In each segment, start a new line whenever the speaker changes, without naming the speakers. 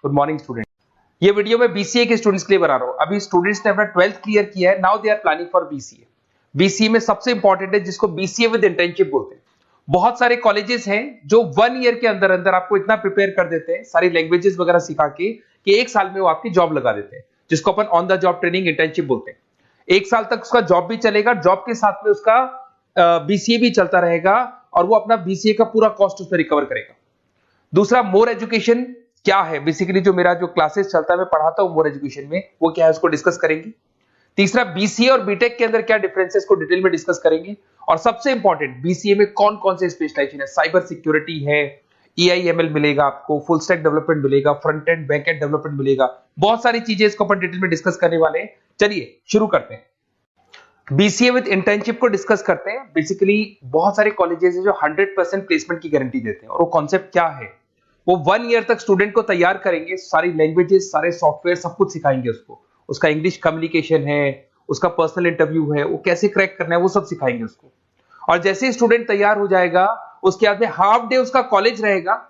Good morning student. ये video मैं BCA के स्टूडेंट्स के लिए बना रहा हूं। अभी स्टूडेंट्स ने अपना 12th क्लियर किया है, now they are planning for BCA. BCA में सबसे इंपॉर्टेंट है जिसको बीसीए विद इंटर्नशिप बोलते हैं। बहुत सारे कॉलेजेस हैं जो 1 ईयर के अंदर अंदर आपको इतना प्रिपेयर कर देते हैं, सारी लैंग्वेजेस वगैरह सिखा के, कि 1 साल में वो आपकी जॉब लगा देते हैं, जिसको अपन on the job training internship बोलते हैं। 1 साल तक उसका जॉब भी चलेगा, जॉब के साथ में उसका बीसीए भी चलता रहेगा और वो अपना बीसीए का पूरा कॉस्ट उसमें रिकवर करेगा। दूसरा, मोर एजुकेशन क्या है, बेसिकली जो मेरा जो क्लासेस चलता है मैं पढ़ाता हूं मोर एजुकेशन में, वो क्या है उसको डिस्कस करेंगे। तीसरा, बीसीए और बीटेक के अंदर क्या डिफरेंसेस को डिटेल में डिस्कस करेंगे। और सबसे इंपॉर्टेंट, बीसीए में कौन कौन से स्पेशलाइजेशन है, साइबर सिक्योरिटी है, एआईएमएल मिलेगा आपको, फुल स्टैक डेवलपमेंट मिलेगा, front end back and development मिलेगा, बहुत सारी चीजें इसको अपन डिटेल में डिस्कस करने वाले हैं। चलिए शुरू करते हैं। बीसीए विद इंटर्नशिप को डिस्कस करते हैं। बेसिकली बहुत सारे कॉलेजेस हैं जो 100% प्लेसमेंट की गारंटी देते हैं, और वो कॉन्सेप्ट क्या है, वो 1 ईयर तक स्टूडेंट को तैयार करेंगे, सारी लैंग्वेजेस, सारे सॉफ्टवेयर, सब कुछ सिखाएंगे उसको। उसका इंग्लिश कम्युनिकेशन है, उसका पर्सनल इंटरव्यू है, वो कैसे क्रैक करना है, वो सब सिखाएंगे उसको। और जैसे ही स्टूडेंट तैयार हो जाएगा, उसके बाद में हाफ डे उसका कॉलेज रहेगा,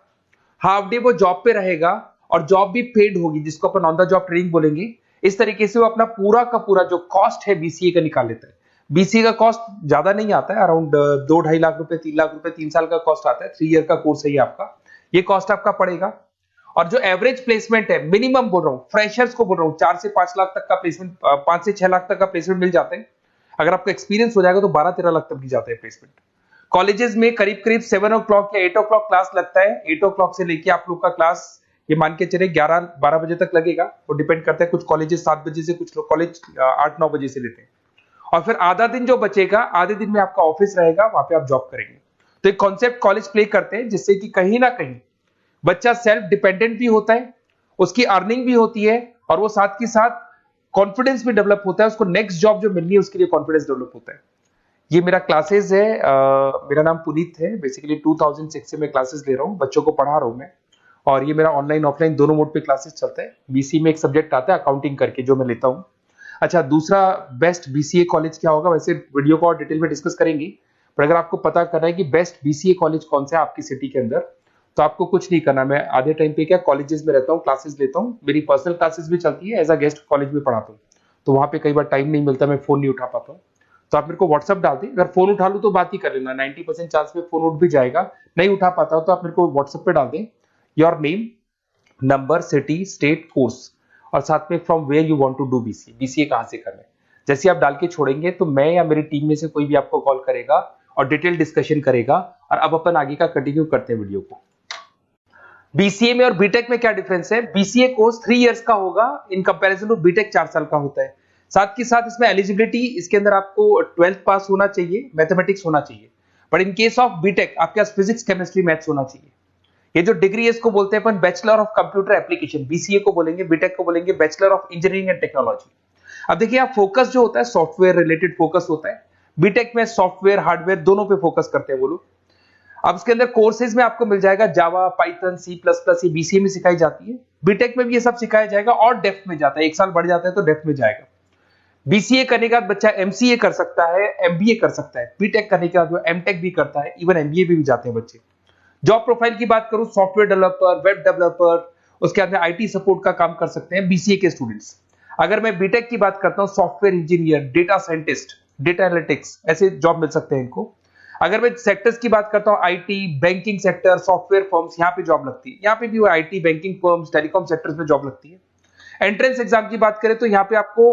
हाफ डे वो जॉब पे रहेगा, और जॉब भी पेड होगी, जिसको अपन ऑन द जॉब ट्रेनिंग बोलेंगे। इस तरीके से वो अपना पूरा का पूरा जो कॉस्ट है बीसीए का निकाल लेता है। बीसीए का कॉस्ट ज्यादा नहीं आता है, अराउंड 2-2.5 लाख रुपए, 3 लाख रुपए 3 साल का कॉस्ट आता है। 3 ईयर का कोर्स है ये आपका, ये कॉस्ट आपका पड़ेगा। और जो एवरेज प्लेसमेंट है, मिनिमम बोल रहा हूँ, फ्रेशर्स को बोल रहा हूँ, 4 से 5 लाख तक का प्लेसमेंट, 5 से 6 लाख तक का प्लेसमेंट मिल जाता है। अगर आपका एक्सपीरियंस हो जाएगा तो 12-13 लाख तक भी जाता है प्लेसमेंट। कॉलेजेस में करीब करीब 7 o'clock या 8 o'clock क्लास लगता है। 8 o'clock से लेके आप लोग का क्लास, ये मान के चले 11-12 बजे तक लगेगा। वो डिपेंड करता है, कुछ कॉलेजेस 7 बजे से, कुछ लोग कॉलेज 8-9 बजे से लेते हैं। और फिर आधा दिन जो बचेगा, आधे दिन में आपका ऑफिस रहेगा, वहां पे आप जॉब करेंगे। तो एक कॉन्सेप्ट कॉलेज प्ले करते हैं, जिससे कि कहीं ना कहीं बच्चा सेल्फ डिपेंडेंट भी होता है, उसकी अर्निंग भी होती है, और वो साथ के साथ कॉन्फिडेंस भी डेवलप होता है। उसको नेक्स्ट जॉब जो मिलनी है उसके लिए कॉन्फिडेंस डेवलप होता है। ये मेरा क्लासेस है, मेरा नाम पुनीत है। बेसिकली 2006 से मैं क्लासेस ले रहा हूँ, बच्चों को पढ़ा रहा हूँ मैं। और ये मेरा ऑनलाइन ऑफलाइन दोनों मोड पे क्लासेस चलता है। बीसी में एक सब्जेक्ट आता है अकाउंटिंग करके, जो मैं लेता हूँ। अच्छा, दूसरा, बेस्ट बीसीए कॉलेज क्या होगा, वैसे वीडियो को और डिटेल में डिस्कस करेंगे, पर अगर आपको पता करना है कि बेस्ट बीसीए कॉलेज कौन सा है आपकी सिटी के अंदर, तो आपको कुछ नहीं करना। मैं आधे टाइम पे क्या कॉलेजेस में रहता हूँ, क्लासेस लेता हूँ, मेरी पर्सनल क्लासेस भी चलती है, एज अ गेस्ट कॉलेज में पढ़ाता हूँ। तो वहां पे कई बार टाइम नहीं मिलता, मैं फोन नहीं उठा पाता हूँ, तो आप मेरे को व्हाट्सअप डाल दें। अगर फोन उठा लूँ तो बात ही कर लेना, 90% चांस में फोन उठ भी जाएगा। नहीं उठा पाता हूँ तो आप मेरे को व्हाट्सएप पे डाल दें, your name, number, city, state, course, और साथ में from where you want to do BCA, BCA कहां से करना है। जैसे आप डाल के छोड़ेंगे तो मैं या मेरी टीम में से कोई भी आपको कॉल करेगा और डिटेल डिस्कशन करेगा। और अब अपन आगे का कंटिन्यू करते हैं वीडियो को। बीसीए में और बीटेक में क्या डिफरेंस है। बीसीए कोर्स 3 इयर्स का होगा, इन कंपैरिजन टू बीटेक 4 साल का होता है। साथ के साथ इसमें एलिजिबिलिटी, इसके अंदर आपको 12th पास होना चाहिए, मैथमेटिक्स होना चाहिए। But in case of BTech आपके पास फिजिक्स, केमिस्ट्री, मैथ्स होना चाहिए। ये जो डिग्री है इसको बोलते हैं अपन bachelor of computer application. BCA को बोलेंगे, बीटेक को बोलेंगे bachelor of engineering and technology. अब देखिए, आप फोकस जो होता है सॉफ्टवेयर रिलेटेड फोकस होता है। बीटेक में सॉफ्टवेयर, हार्डवेयर दोनों पे फोकस करते हैं वो लोग। अब इसके अंदर कोर्सेज में आपको मिल जाएगा जावा, पाइथन, सी प्लस प्लस, ये बीसीए में सिखाई जाती है। बीटेक में भी ये सब सिखाया जाएगा, और डेप्थ में जाता है, 1 साल बढ़ जाता है तो डेप्थ में जाएगा। बीसीए करने के बाद बच्चा एमसीए कर सकता है, एमबीए कर सकता है। बीटेक करने के बाद वो एमटेक भी करता है, इवन एमबीए भी जाते हैं बच्चे। जॉब प्रोफाइल की बात करूं, सॉफ्टवेयर डेवलपर, वेब डेवलपर, उसके बाद में आईटी सपोर्ट का काम कर सकते हैं बीसीए के स्टूडेंट्स। अगर मैं बीटेक की बात करता हूं, software engineer, data scientist, data analytics, ऐसे जॉब मिल सकते हैं इनको। अगर मैं सेक्टर्स की बात करता हूं, IT, banking sector, software firms, यहाँ पे जॉब लगती है। यहाँ पे भी वो IT, banking firms, telecom sectors में जॉब लगती है। एंट्रेंस एग्जाम की बात करें तो यहाँ पे आपको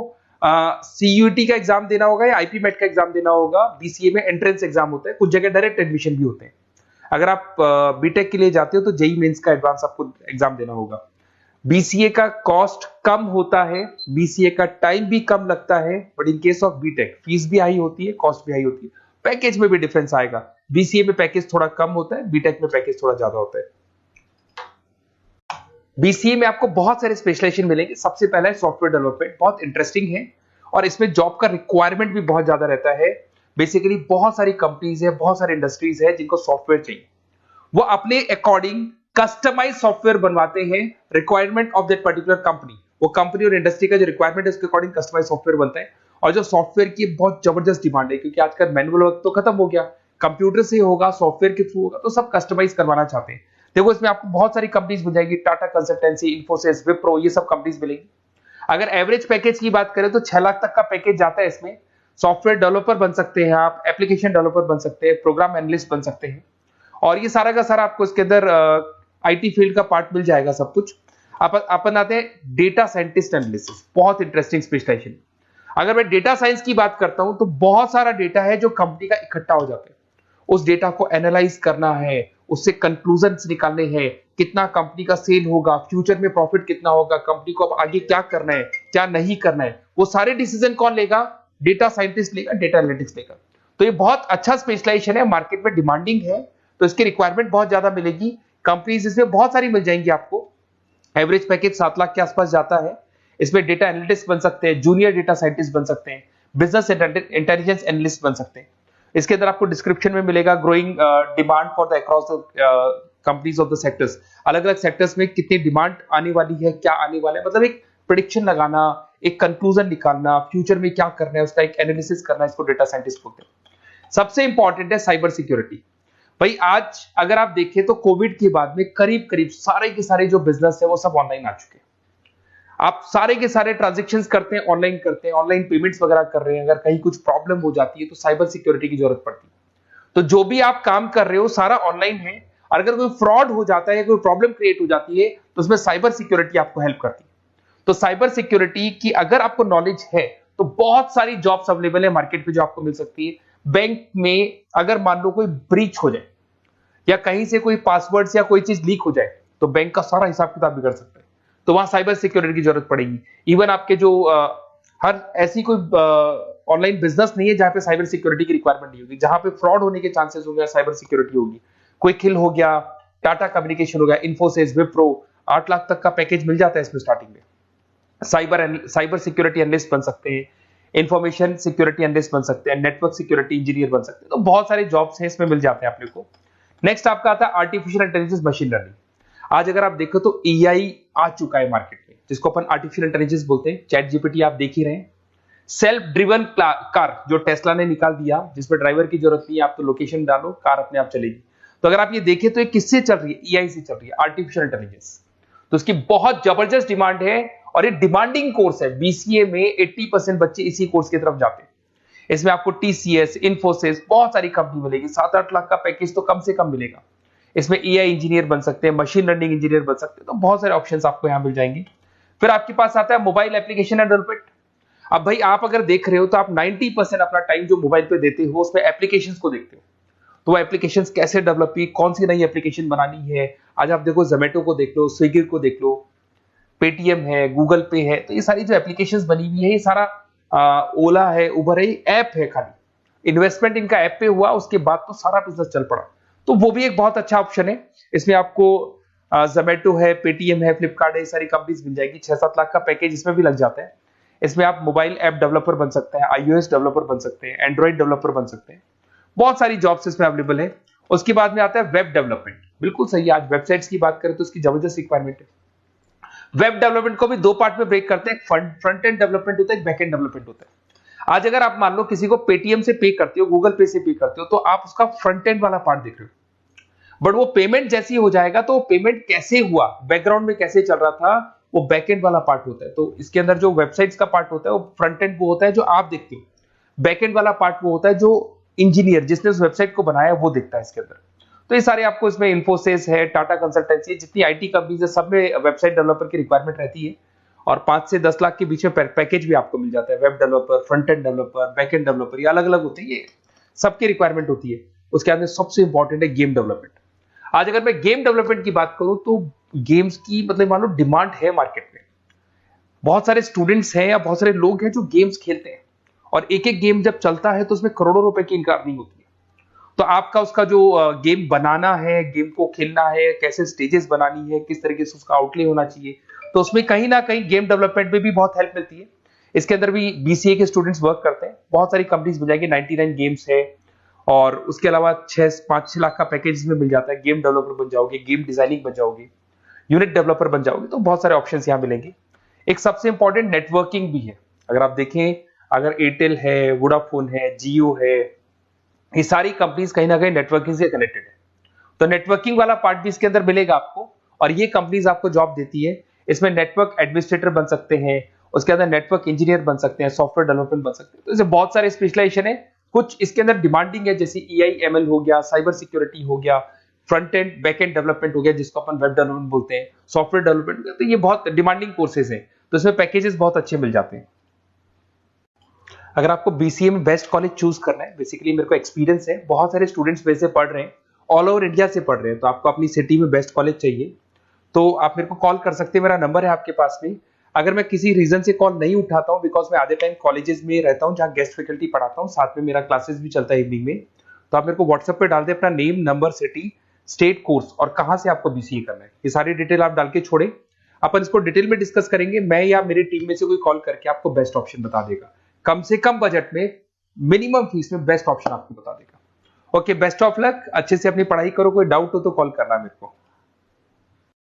सीयूटी का एग्जाम देना होगा या आईपी मेट का एग्जाम देना होगा। बीसीए में एंट्रेंस एग्जाम होता है, कुछ जगह डायरेक्ट एडमिशन भी होते हैं। अगर आप बीटेक के लिए जाते हो तो जेई मेंस का एडवांस आपको एग्जाम देना होगा। बीसीए का कॉस्ट कम होता है, बीसीए का टाइम भी कम लगता है, but in case of BTech fees भी हाई होती है, कॉस्ट भी हाई होती है, पैकेज में भी डिफरेंस आएगा। बीसीए में पैकेज थोड़ा कम होता है, बीटेक में पैकेज थोड़ा ज्यादा होता है। बीसीए में आपको बहुत सारे स्पेशलाइजेशन मिलेंगे। सबसे पहला है सॉफ्टवेयर डेवलपमेंट, बहुत इंटरेस्टिंग है, और इसमें जॉब का रिक्वायरमेंट भी बहुत ज्यादा रहता है। बेसिकली बहुत सारी कंपनीज है, बहुत सारी इंडस्ट्रीज है जिनको सॉफ्टवेयर चाहिए, वो अपने अकॉर्डिंग कस्टमाइज सॉफ्टवेयर बनवाते हैं, requirement of that particular company. वो कंपनी और इंडस्ट्री का जो रिक्वायरमेंट है उसके अकॉर्डिंग कस्टमाइज सॉफ्टवेयर बनता है। और जो सॉफ्टवेयर की बहुत जबरदस्त डिमांड है, क्योंकि आजकल मैनुअल वर्क तो खत्म हो गया, कंप्यूटर से होगा, सॉफ्टवेयर के थ्रू होगा, तो सब कस्टमाइज करवाना चाहते हैं। देखो इसमें आपको बहुत सारी कंपनीज मिल जाएगी, टाटा कंसल्टेंसी, इन्फोसिस, विप्रो, ये सब कंपनीज मिलेगी। अगर एवरेज पैकेज की बात करें तो 6 लाख तक का पैकेज जाता है इसमें। सॉफ्टवेयर डेवलपर बन सकते हैं आप, एप्लीकेशन डेवलपर बन सकते हैं, प्रोग्राम एनालिस्ट बन सकते हैं, और ये सारा का सारा आपको इसके अंदर आईटी फील्ड का पार्ट मिल जाएगा सब कुछ। अपन आते हैं डेटा साइंटिस्ट एनालिसिस, बहुत इंटरेस्टिंग स्पेशलाइजेशन। अगर मैं डेटा साइंस की बात करता हूं तो बहुत सारा डेटा है जो कंपनी का इकट्ठा हो जाता है, उस डेटा को एनालाइज करना है, उससे कंक्लूजन्स निकालने हैं, कितना कंपनी का सेल होगा, फ्यूचर में प्रॉफिट कितना होगा, कंपनी को अब आगे क्या करना है, क्या नहीं करना है, वो सारे डिसीजन कौन लेगा? डेटा साइंटिस्ट लेगा, डेटा एनालिटिक्स लेगा। तो ये बहुत अच्छा स्पेशलाइजेशन है, मार्केट में डिमांडिंग है, तो इसकी रिक्वायरमेंट बहुत ज्यादा मिलेगी। कंपनीज इसमें बहुत सारी मिल जाएंगी आपको। एवरेज पैकेज 7 लाख के आसपास जाता है। इसमें डेटा एनालिटिक्स बन सकते हैं, जूनियर डेटा साइंटिस्ट बन सकते हैं, बिजनेस इंटेलिजेंस एनालिस्ट बन सकते हैं। इसके अंदर आपको डिस्क्रिप्शन में मिलेगा growing demand for the across the companies of the sectors. अलग अलग सेक्टर्स में कितनी डिमांड आने वाली है, क्या आने वाला है, मतलब एक प्रेडिक्शन लगाना, एक कंक्लूजन निकालना, फ्यूचर में क्या करना है उसका एक एनालिसिस करना, इसको डेटा साइंटिस्ट बोलते हैं। सबसे इंपॉर्टेंट है साइबर सिक्योरिटी। भाई आज अगर आप देखें तो कोविड के बाद में करीब करीब सारे के सारे जो बिजनेस है वो सब ऑनलाइन आ चुके हैं। आप सारे के सारे ट्रांजैक्शंस करते हैं, ऑनलाइन करते हैं, ऑनलाइन पेमेंट्स वगैरह कर रहे हैं। अगर कहीं कुछ प्रॉब्लम हो जाती है तो साइबर सिक्योरिटी की जरूरत पड़ती है। तो जो भी आप काम कर रहे हो सारा ऑनलाइन है, और अगर कोई फ्रॉड हो जाता है, कोई प्रॉब्लम क्रिएट हो जाती है तो उसमें साइबर सिक्योरिटी आपको हेल्प करती है। तो साइबर सिक्योरिटी की अगर आपको नॉलेज है तो बहुत सारी जॉब्स अवेलेबल है मार्केट में जो आपको मिल सकती है। बैंक में अगर मान लो कोई ब्रीच हो जाए या कहीं से कोई पासवर्ड या कोई चीज लीक हो जाए तो बैंक का सारा हिसाब किताब बिगड़ सकता है, तो वहां साइबर सिक्योरिटी की जरूरत पड़ेगी। इवन आपके जो हर ऐसी कोई ऑनलाइन बिजनेस नहीं है जहां पे साइबर सिक्योरिटी की रिक्वायरमेंट नहीं होगी, जहां पे फ्रॉड होने के चांसेस होंगे, साइबर सिक्योरिटी होगी। क्विक हिल हो गया, टाटा कम्युनिकेशन हो गया, इन्फोसिस, विप्रो, 8 लाख तक का पैकेज मिल जाता है इसमें स्टार्टिंग में। साइबर सिक्योरिटी एनालिस्ट बन सकते हैं, इंफॉर्मेशन सिक्योरिटी एनालिस्ट बन सकते हैं, नेटवर्क सिक्योरिटी इंजीनियर बन सकते हैं। तो बहुत सारे जॉब्स हैं इसमें मिल जाते हैं अपने को। नेक्स्ट आपका आता है आर्टिफिशियल इंटेलिजेंस, मशीन लर्निंग। आज अगर आप देखो तो एआई आ चुका है मार्केट में, जिसको अपन आर्टिफिशियल इंटेलिजेंस बोलते हैं। चैट जीपीटी आप देख ही रहे हैं। सेल्फ ड्रिवन कार जो टेस्ला ने निकाल दिया, जिसमें ड्राइवर की जरूरत नहीं है, आप तो लोकेशन डालो, कार अपने आप चलेगी। तो अगर आप ये देखें तो ये किससे चल रही है? एआई से चल रही है, आर्टिफिशियल इंटेलिजेंस। तो इसकी बहुत जबरदस्त डिमांड है और ये डिमांडिंग कोर्स है। बीसीए में 80% बच्चे इसी कोर्स की तरफ जाते हैं। इसमें आपको टीसीएस, इन्फोसिस, बहुत सारी कंपनी मिलेगी। 7-8 लाख का पैकेज तो कम से कम मिलेगा। इसमें एआई इंजीनियर बन सकते हैं, मशीन लर्निंग इंजीनियर बन सकते हैं। तो बहुत सारे ऑप्शंस आपको यहां मिल जाएंगे। फिर आपके पास आता है मोबाइल एप्लीकेशन डेवलपमेंट। अब भाई आप अगर देख रहे हो तो आप 90% अपना टाइम जो मोबाइल पे देते हो उसमें एप्लीकेशंस को देखते हो। तो वो एप्लीकेशंस कैसे डेवलप की, कौन सी नई एप्लीकेशन बनानी है। आज आप देखो जोमेटो को देख लो, स्विगी को देख लो, पेटीएम है, गूगल पे है। तो ये सारी जो एप्लीकेशंस बनी हुई है, ये सारा ओला है, उबर है, ऐप है। खाली इन्वेस्टमेंट इनका ऐप पे हुआ, उसके बाद तो सारा बिजनेस चल पड़ा। तो वो भी एक बहुत अच्छा ऑप्शन है। इसमें आपको जोमेटो है, पेटीएम है, फ्लिपकार्ट है, सारी कंपनीज मिल जाएगी। 6-7 लाख का पैकेज इसमें भी लग जाता है। इसमें आप मोबाइल ऐप डेवलपर बन सकते हैं, आईओएस डेवलपर बन सकते हैं, एंड्रॉइड डेवलपर बन सकते हैं। बहुत सारी जॉब्स इसमें अवेलेबल है। उसके बाद में आता है वेब डेवलपमेंट। बिल्कुल सही है, आज वेबसाइट्स की बात करें तो उसकी जबरदस्त रिक्वायरमेंट है। वेब डेवलपमेंट को भी दो पार्ट में ब्रेक करते हैं। फ्रंट एंड डेवलपमेंट होता है, एक बैक एंड डेवलपमेंट होता है। आज अगर आप मान लो किसी को पेटीएम से पे करते हो, गूगल पे से पे करते हो, तो आप उसका फ्रंट एंड वाला पार्ट देख रहे हो। बट वो पेमेंट जैसी हो जाएगा तो पेमेंट कैसे हुआ, बैकग्राउंड में कैसे चल रहा था, वो बैकएंड वाला पार्ट होता है। तो इसके अंदर जो वेबसाइट्स का पार्ट होता है वो फ्रंट एंड वो होता है जो आप देखते हो। बैकएंड वाला पार्ट वो होता है जो इंजीनियर जिसने उस वेबसाइट को बनाया वो देखता है इसके अंदर। तो ये सारे आपको इसमें इन्फोसिस है, टाटा कंसल्टेंसी, जितनी आईटी कंपनीज है, सब में वेबसाइट डेवलपर की रिक्वायरमेंट रहती है। और 5 से 10 लाख के बीच में पैकेज भी आपको मिल जाता है। Web developer, front end developer, back end developer, ये अलग अलग होते हैं, ये सबकी रिक्वायरमेंट होती है। उसके अंदर सबसे इंपॉर्टेंट है गेम डेवलपमेंट। आज अगर मैं गेम डेवलपमेंट की बात करूं तो गेम्स की मतलब मान लो डिमांड है मार्केट में। बहुत सारे स्टूडेंट्स हैं या बहुत सारे लोग हैं जो गेम्स खेलते हैं, और एक एक गेम जब चलता है तो उसमें करोड़ों रुपए की इनकम अर्निंग होती है। तो आपका उसका जो गेम बनाना है, गेम को खेलना है, कैसे स्टेजेस बनानी है, किस तरीके से उसका आउटले होना चाहिए, तो उसमें कहीं ना कहीं गेम डेवलपमेंट में भी बहुत हेल्प मिलती है। इसके अंदर भी बीसीए के स्टूडेंट्स वर्क करते हैं। बहुत सारी कंपनीज मिल जाएगी, 99 गेम्स है, और उसके अलावा 5-6 लाख का पैकेज में मिल जाता है। गेम डेवलपर बन जाओगे, गेम डिजाइनिंग बन जाओगे, यूनिट डेवलपर बन जाओगे, तो बहुत सारे ऑप्शंस यहाँ मिलेंगे। एक सबसे इंपॉर्टेंट नेटवर्किंग भी है। अगर आप देखें, अगर एयरटेल है, वोडाफोन है, जियो है, ये सारी कंपनीज कहीं ना कहीं नेटवर्किंग से कनेक्टेड है। तो नेटवर्किंग वाला पार्ट भी इसके अंदर मिलेगा आपको, और ये कंपनीज आपको जॉब देती है। इसमें नेटवर्क एडमिनिस्ट्रेटर बन सकते हैं, उसके अंदर नेटवर्क इंजीनियर बन सकते हैं, सॉफ्टवेयर डेवलपमेंट बन सकते हैं। तो इसे बहुत सारे स्पेशलाइजेशन है। कुछ इसके अंदर डिमांडिंग है, जैसे EI/ML हो गया, साइबर सिक्योरिटी हो गया, front end back and development हो गया जिसको अपन वेब डेवलपमेंट बोलते हैं, सॉफ्टवेयर डेवलपमेंट। तो ये बहुत डिमांडिंग कोर्सेज हैं, तो इसमें पैकेजेस बहुत अच्छे मिल जाते हैं। अगर आपको BCA में बेस्ट कॉलेज चूज करना है, बेसिकली मेरे को एक्सपीरियंस है, बहुत सारे स्टूडेंट्स वैसे पढ़ रहे हैं, ऑल ओवर इंडिया से पढ़ रहे हैं, तो आपको अपनी सिटी में बेस्ट कॉलेज चाहिए तो आप मेरे को कॉल कर सकते हैं। मेरा नंबर है आपके पास में। अगर मैं किसी रीजन से कॉल नहीं उठाता हूं, बिकॉज मैं आधे टाइम कॉलेजेस में रहता हूं जहां गेस्ट फैकल्टी पढ़ाता हूं, साथ में मेरा क्लासेस भी चलता है इवनिंग में, तो आप मेरे को व्हाट्सएप पे डाल दें अपना name, number, city, state, course और कहां से आपको BCA करना है, ये सारी डिटेल आप डाल के छोड़े। अपन इसको डिटेल में डिस्कस करेंगे, मैं या मेरी टीम में से कोई कॉल करके आपको बेस्ट ऑप्शन बता देगा, कम से कम बजट में, मिनिमम फीस में बेस्ट ऑप्शन आपको बता देगा। ओके, बेस्ट ऑफ लक, अच्छे से अपनी पढ़ाई करो, कोई डाउट हो तो कॉल करना मेरे को।